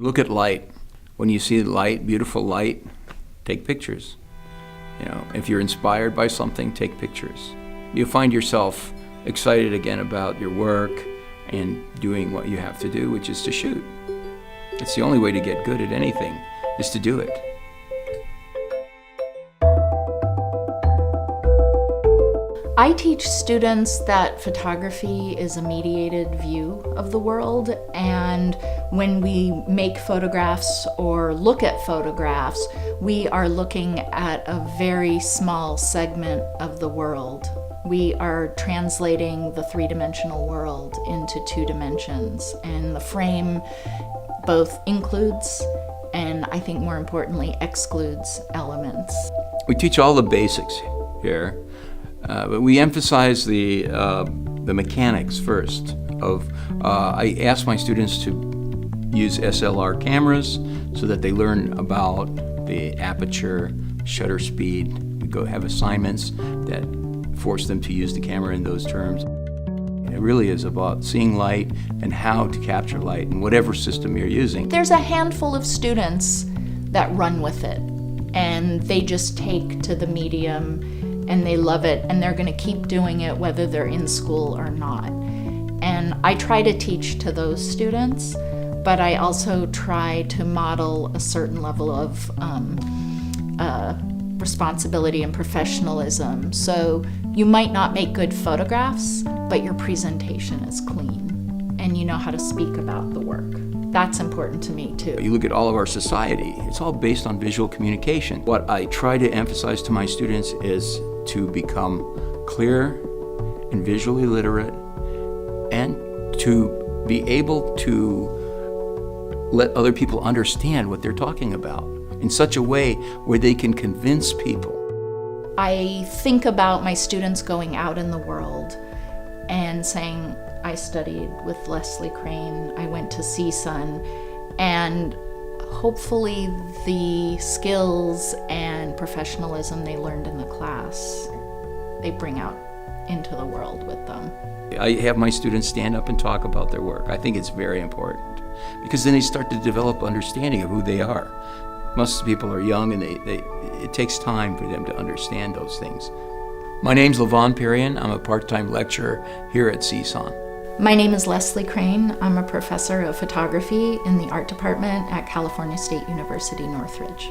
Look at light. When you see light, beautiful light, take pictures. If you're inspired by something, take pictures. You'll find yourself excited again about your work and doing what you have to do, which is to shoot. It's the only way to get good at anything, is to do it. I teach students that photography is a mediated view of the world, and when we make photographs or look at photographs, we are looking at a very small segment of the world. We are translating the three-dimensional world into 2 dimensions, and the frame both includes and, I think more importantly, excludes elements. We teach all the basics here. But we emphasize the mechanics first. I ask my students to use SLR cameras so that they learn about the aperture, shutter speed. We go have assignments that force them to use the camera in those terms. It really is about seeing light and how to capture light in whatever system you're using. There's a handful of students that run with it, and they just take to the medium and they love it, and they're going to keep doing it whether they're in school or not. And I try to teach to those students, but I also try to model a certain level of responsibility and professionalism. So you might not make good photographs, but your presentation is clean and you know how to speak about the work. That's important to me too. You look at all of our society, it's all based on visual communication. What I try to emphasize to my students is to become clear and visually literate, and to be able to let other people understand what they're talking about in such a way where they can convince people. I think about my students going out in the world and saying, I studied with Leslie Crane, I went to CSUN, and hopefully the skills and professionalism they learned in the class, they bring out into the world with them. I have my students stand up and talk about their work. I think it's very important because then they start to develop understanding of who they are. Most people are young and it takes time for them to understand those things. My name's Levon Perian. I'm a part-time lecturer here at CSUN. My name is Leslie Crane. I'm a professor of photography in the art department at California State University Northridge.